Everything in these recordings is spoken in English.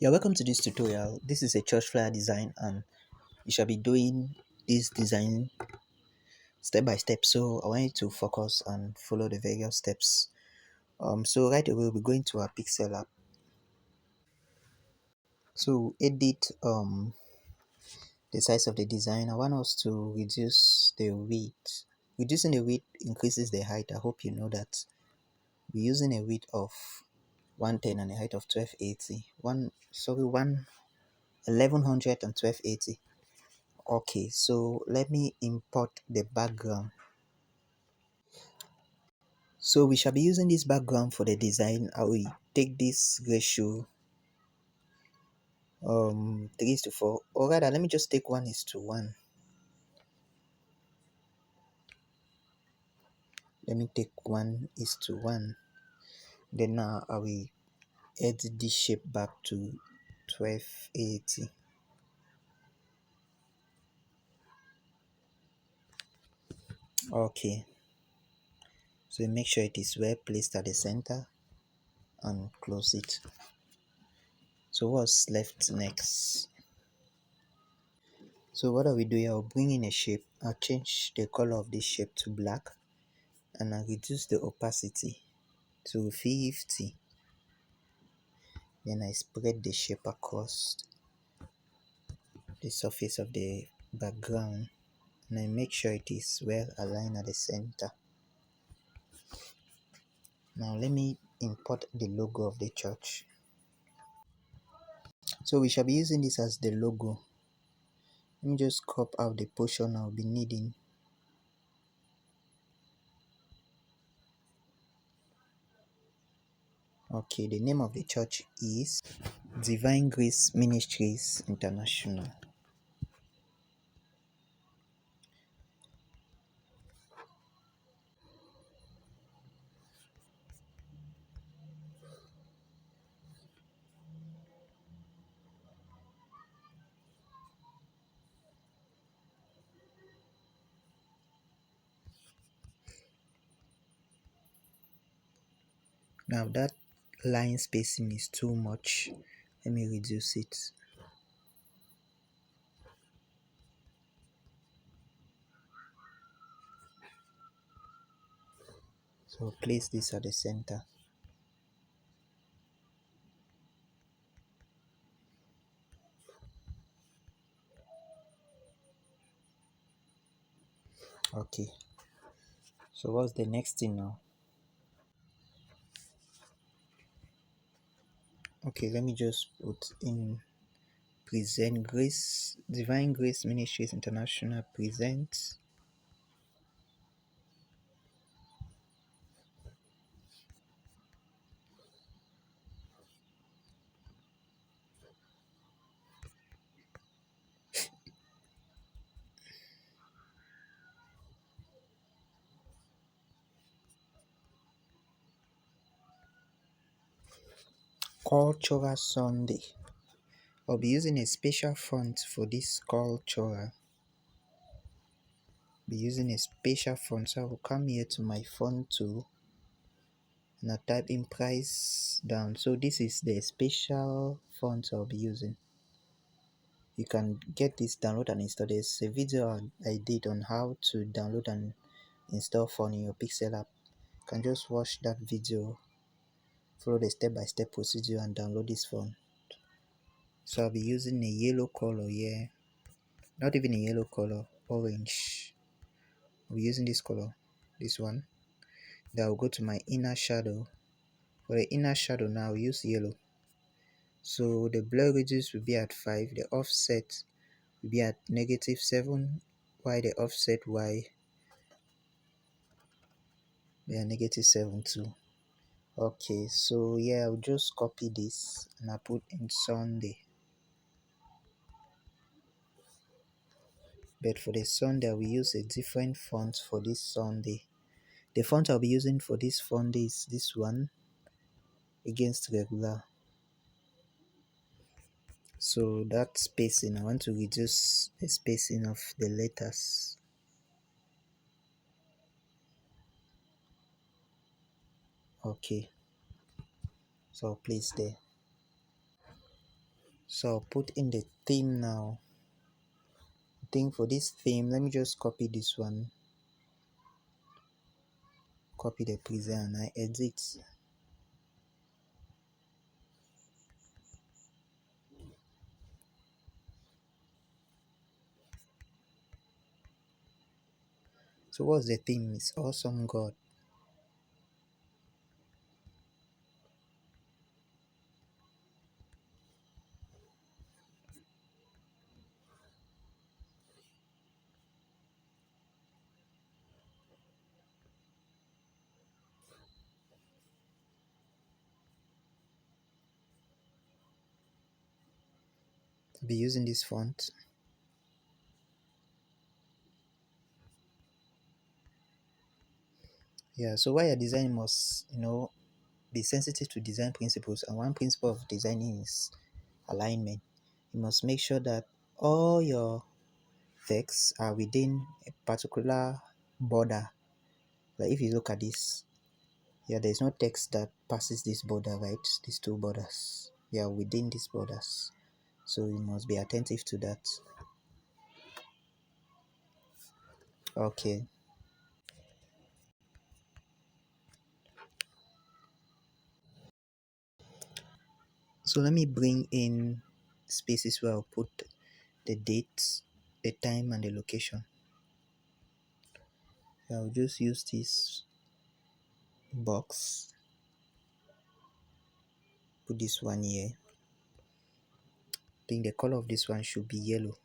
Yeah, welcome to this tutorial. This is a church flyer design and you shall be doing this design step by step. So I want you to focus and follow the various steps. So right away we're going to our pixel app. So edit the size of the design. I want us to reduce the width. Reducing the width increases the height. I hope you know that. We're using a width of 110 and a height of 1280. 1100 and 1280. Okay, so let me import the background. So we shall be using this background for the design. I will take this ratio 3:4, or rather let me just take 1:1. Let me take 1:1. Then now I will edit this shape back to 1280. Okay, so make sure it is well placed at the center and close it. So what's left next? So what are we doing? I'll bring in a shape. I'll change the color of this shape to black and I'll reduce the opacity to 50. Then I spread the shape across the surface of the background and I make sure it is well aligned at the center. Now let me import the logo of the church. So we shall be using this as the logo. Let me just crop out the portion I'll be needing. Okay, the name of the church is Divine Grace Ministries International. Now that line spacing is too much. Let me reduce it. So place this at the center. Okay, so what's the next thing now? Okay, let me just put in present grace, Divine Grace Ministries International presents Cultural Sunday. I'll be using a special font for this cultural. Be using a special font, so I will come here to my font tool and I type in price down. So this is the special font I'll be using. You can get this, download and install. There's a video I did on how to download and install font in your Pixel app. You can just watch that video, follow the step-by-step procedure and download this font. So I'll be using a yellow color here, not even a yellow color, orange. I'll be using this color, this one. Then I'll go to my inner shadow. For the inner shadow now I'll use yellow. So the blur radius will be at 5, the offset will be at -7, while the offset y they are -7 too. Okay, so yeah, I'll just copy this and I put in Sunday. But for the Sunday, I will use a different font for this Sunday. The font I'll be using for this Sunday is this one against regular. So that spacing, I want to reduce the spacing of the letters. Okay, so I'll place there. So I'll put in the theme now. I think for this theme, let me just copy this one, copy the preset, and I edit. So what's the theme? It's awesome God. I'll be using this font. Yeah, so while you're designing must, be sensitive to design principles, and one principle of designing is alignment. You must make sure that all your texts are within a particular border. Like if you look at this, yeah, there's no text that passes this border, right? These two borders, yeah, within these borders. So you must be attentive to that. Okay, so let me bring in spaces where I'll put the date, the time, and the location. I'll just use this box, put this one here. I think the color of this one should be yellow.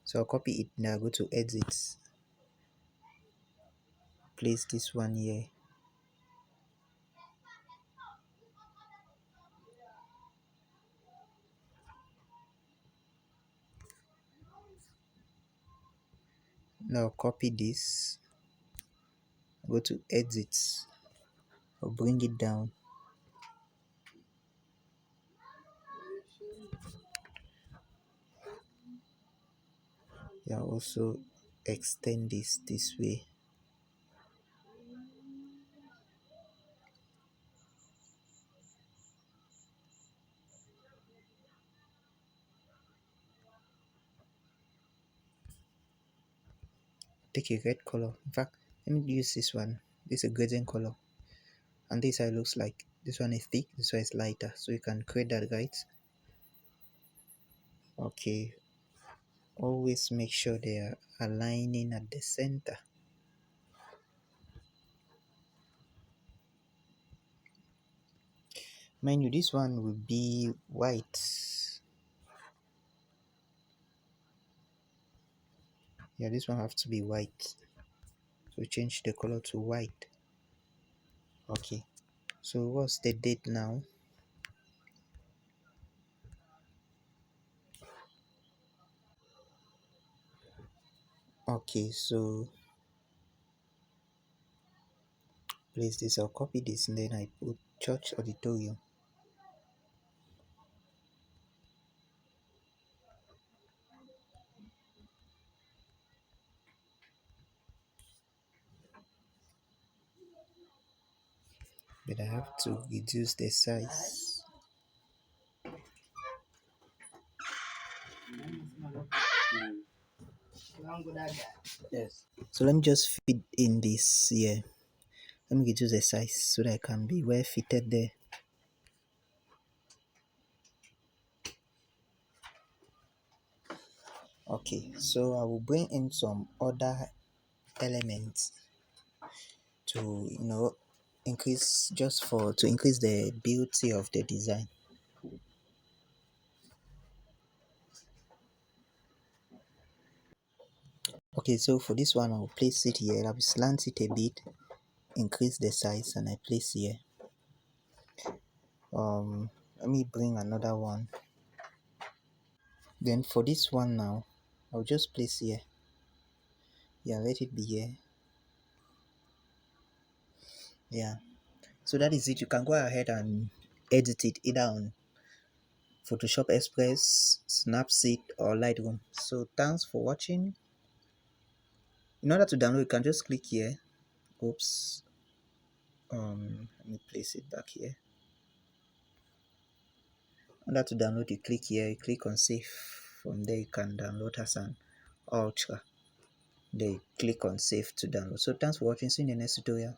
So I'll copy it, now go to edit, place this one here. Now copy this, go to edit, I'll bring it down. Yeah, also extend this way. Take a red color. In fact, let me use this one. This is a gradient color, and this side looks like this one is thick, this one is lighter, so you can create that, right? Okay, always make sure they are aligning at the center. Mind you, this one will be white. Yeah, this one have to be white, so change the color to white. Okay, so what's the date now? Okay, so place this, I'll copy this, and then I put church auditorium. But I have to reduce the size. Yes. So let me just fit in this here. Let me reduce the size so that I can be well fitted there. Okay, so I will bring in some other elements to increase, just for to increase the beauty of the design. Okay, so for this one I'll place it here. I'll slant it a bit, increase the size, and I place here. Let me bring another one. Then for this one now, I'll just place here. Yeah, let it be here. Yeah, so that is it. You can go ahead and edit it either on Photoshop Express, Snapseed, or Lightroom. So thanks for watching. In order to download, you can just click here. Oops. Let me place it back here. Under to download, you click here, you click on save. From there you can download as an ultra. Then click on save to download. So thanks for watching. See you in the next tutorial.